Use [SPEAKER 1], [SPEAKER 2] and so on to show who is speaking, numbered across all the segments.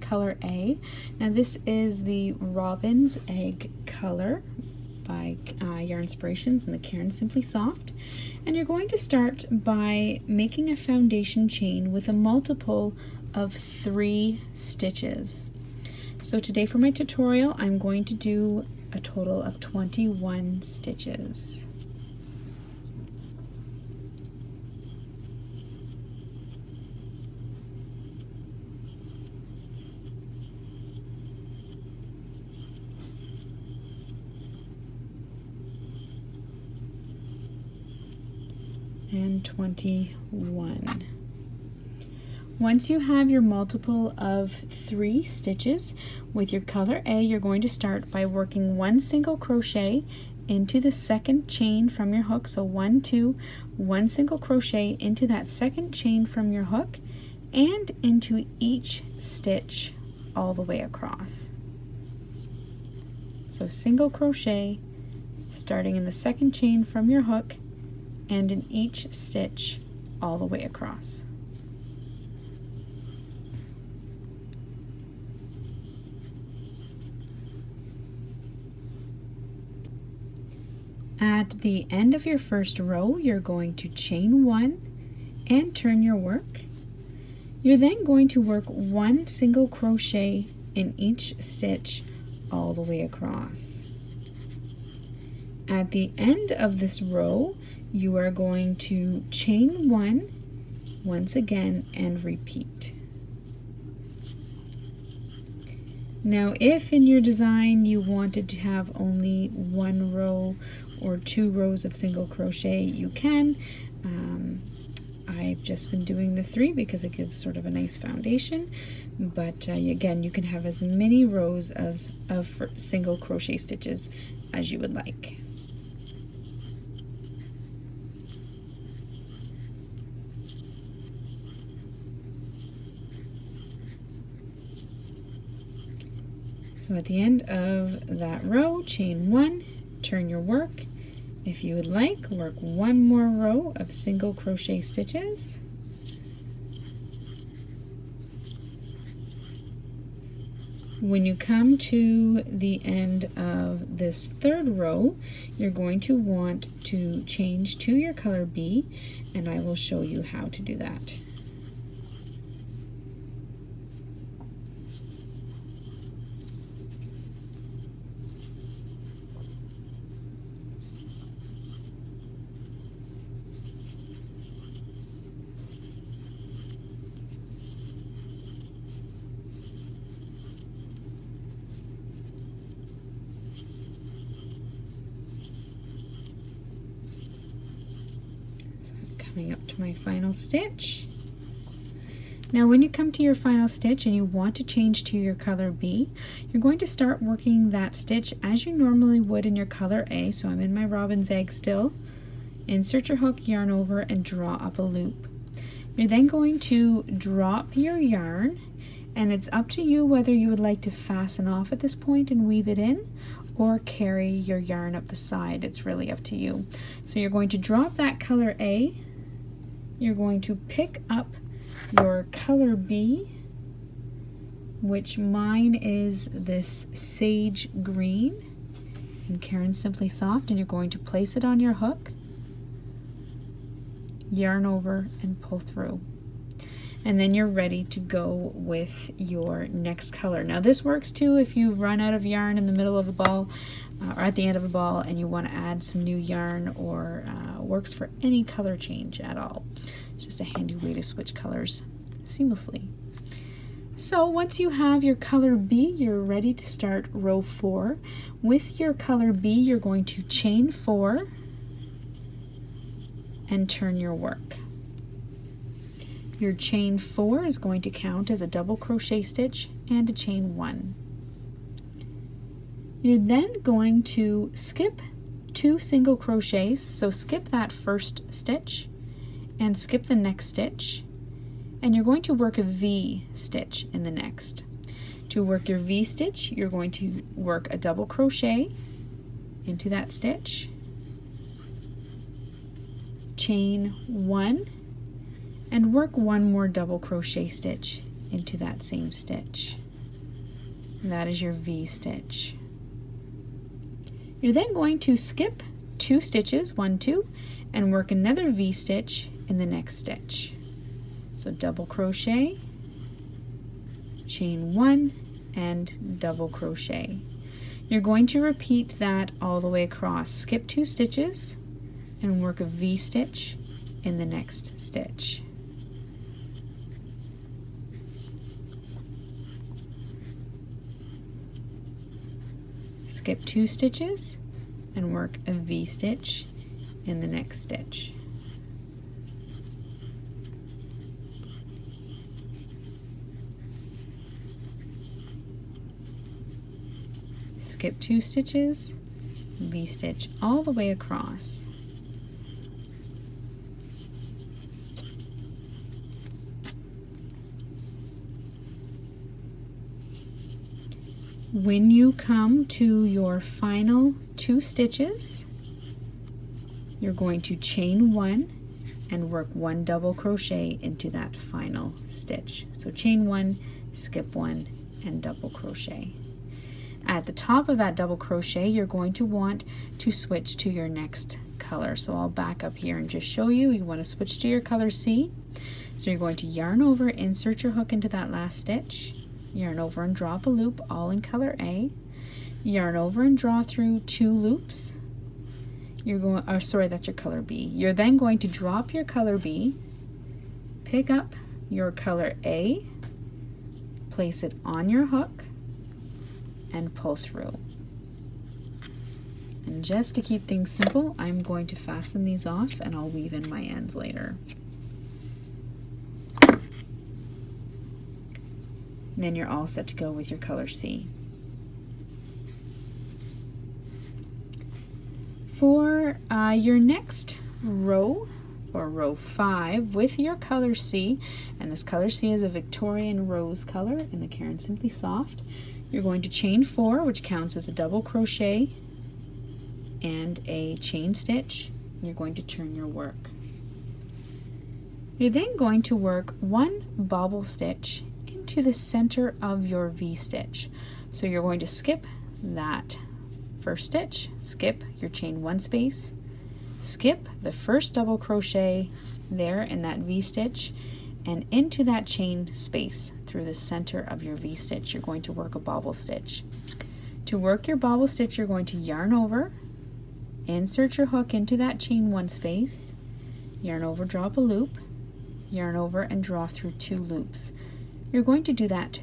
[SPEAKER 1] color A. Now this is the Robin's Egg color by Yarnspirations and the Cairn Simply Soft. And you're going to start by making a foundation chain with a multiple of 3 stitches. So today for my tutorial, I'm going to do a total of 21 stitches. And 21. Once you have your multiple of 3 stitches with your color A, you're going to start by working 1 single crochet into the second chain from your hook. So 1, 2, 1 single crochet into that second chain from your hook and into each stitch all the way across. So single crochet starting in the second chain from your hook and in each stitch all the way across. At the end of your first row, you're going to chain 1 and turn your work. You're then going to work 1 single crochet in each stitch all the way across. At the end of this row, you are going to chain 1 once again and repeat. Now if in your design you wanted to have only 1 row or 2 rows of single crochet, you can. I've just been doing the 3 because it gives sort of a nice foundation, but again, you can have as many rows of single crochet stitches as you would like. So at the end of that row, chain 1, turn your work. If you would like, work 1 more row of single crochet stitches. When you come to the end of this 3rd row, you're going to want to change to your color B, and I will show you how to do that. Coming up to my final stitch. Now when you come to your final stitch and you want to change to your color B, you're going to start working that stitch as you normally would in your color A. So I'm in my Robin's Egg still. Insert your hook, yarn over, and draw up a loop. You're then going to drop your yarn, and it's up to you whether you would like to fasten off at this point and weave it in, or carry your yarn up the side. It's really up to you. So you're going to drop that color A. You're going to pick up your color B, which mine is this sage green in Cairn Simply Soft, and you're going to place it on your hook, yarn over, and pull through. And then you're ready to go with your next color. Now this works too if you've run out of yarn in the middle of a ball or at the end of a ball and you want to add some new yarn, or works for any color change at all. It's just a handy way to switch colors seamlessly. So once you have your color B, you're ready to start row 4. With your color B, you're going to chain 4 and turn your work. Your chain 4 is going to count as a double crochet stitch and a chain 1. You're then going to skip 2 single crochets, so skip that first stitch and skip the next stitch, and you're going to work a V stitch in the next. To work your V stitch, you're going to work a double crochet into that stitch, chain 1, and work 1 more double crochet stitch into that same stitch. That is your V-stitch. You're then going to skip 2 stitches, 1, 2, and work another V-stitch in the next stitch. So double crochet, chain 1, and double crochet. You're going to repeat that all the way across. Skip 2 stitches and work a V-stitch in the next stitch. Skip 2 stitches and work a V-stitch in the next stitch. Skip 2 stitches, V-stitch all the way across. When you come to your final 2 stitches, you're going to chain 1 and work 1 double crochet into that final stitch. So chain 1, skip 1, and double crochet. At the top of that double crochet, you're going to want to switch to your next color. So I'll back up here and just show you. You want to switch to your color C. So you're going to yarn over, insert your hook into that last stitch, yarn over and drop a loop, all in color A. Yarn over and draw through 2 loops. You're going, oh, sorry, that's your color B. You're then going to drop your color B, pick up your color A, place it on your hook, and pull through. And just to keep things simple, I'm going to fasten these off and I'll weave in my ends later. And then you're all set to go with your color C. For your next row, or row 5, with your color C, and this color C is a Victorian rose color in the Caron Simply Soft, you're going to chain 4, which counts as a double crochet and a chain stitch. You're going to turn your work. You're then going to work 1 bobble stitch into the center of your V-stitch. So you're going to skip that first stitch, skip your chain 1 space, skip the first double crochet there in that V-stitch, and into that chain space through the center of your V-stitch, you're going to work a bobble stitch. To work your bobble stitch, you're going to yarn over, insert your hook into that chain 1 space, yarn over, drop a loop, yarn over and draw through 2 loops. You're going to do that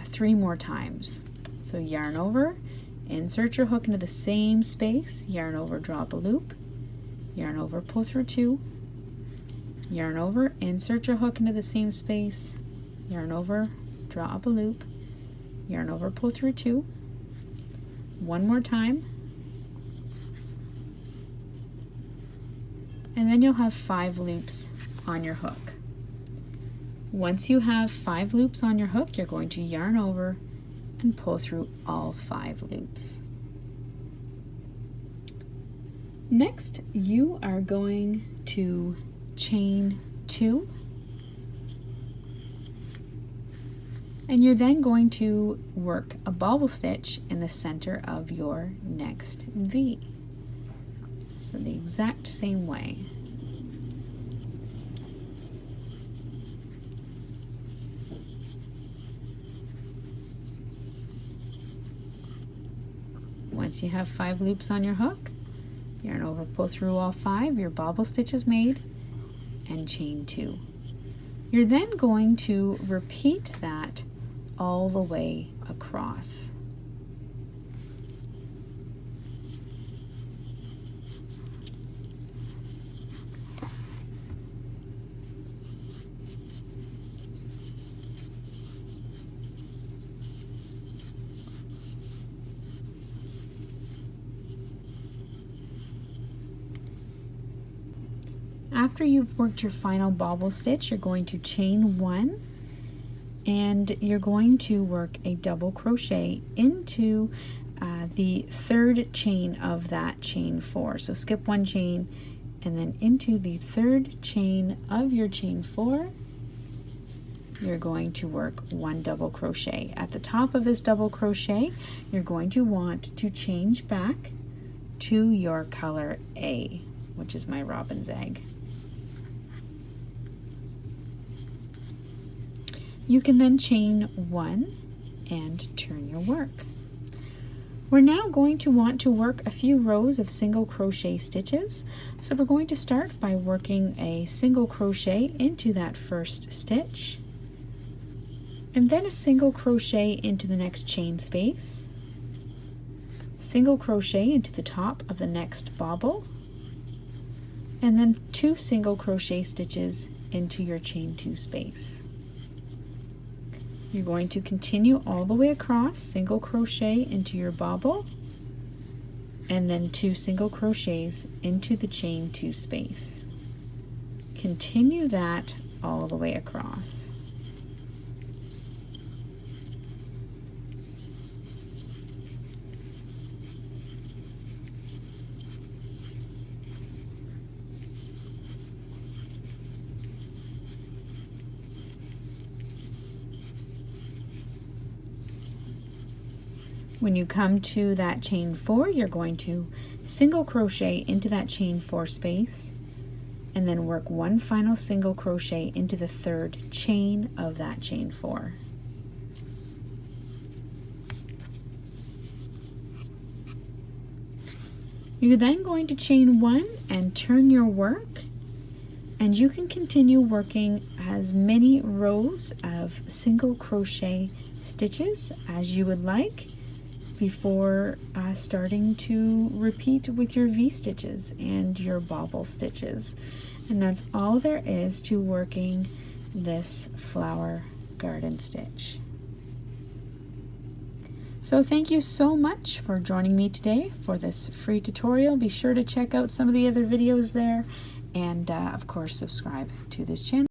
[SPEAKER 1] 3 more times. So yarn over, insert your hook into the same space, yarn over, drop a loop, yarn over, pull through 2, yarn over, insert your hook into the same space, yarn over, draw up a loop, yarn over, pull through 2, 1 more time, and then you'll have 5 loops on your hook. Once you have 5 loops on your hook, you're going to yarn over and pull through all 5 loops. Next, you are going to chain 2, and you're then going to work a bobble stitch in the center of your next V. So the exact same way. Once you have 5 loops on your hook, yarn over, pull through all 5, your bobble stitch is made, and chain 2. You're then going to repeat that all the way across. After you've worked your final bobble stitch, you're going to chain 1 and you're going to work a double crochet into the 3rd chain of that chain 4. So skip 1 chain and then into the 3rd chain of your chain 4, you're going to work 1 double crochet. At the top of this double crochet, you're going to want to change back to your color A, which is my robin's egg. You can then chain 1 and turn your work. We're now going to want to work a few rows of single crochet stitches. So we're going to start by working a single crochet into that first stitch, and then a single crochet into the next chain space, single crochet into the top of the next bobble, and then 2 single crochet stitches into your chain 2 space. You're going to continue all the way across, single crochet into your bobble, and then 2 single crochets into the chain 2 space. Continue that all the way across. When you come to that chain 4, you're going to single crochet into that chain 4 space, and then work 1 final single crochet into the 3rd chain of that chain 4. You're then going to chain 1 and turn your work, and you can continue working as many rows of single crochet stitches as you would like before starting to repeat with your V-stitches and your bobble stitches. And that's all there is to working this flower garden stitch. So thank you so much for joining me today for this free tutorial. Be sure to check out some of the other videos there, and of course subscribe to this channel.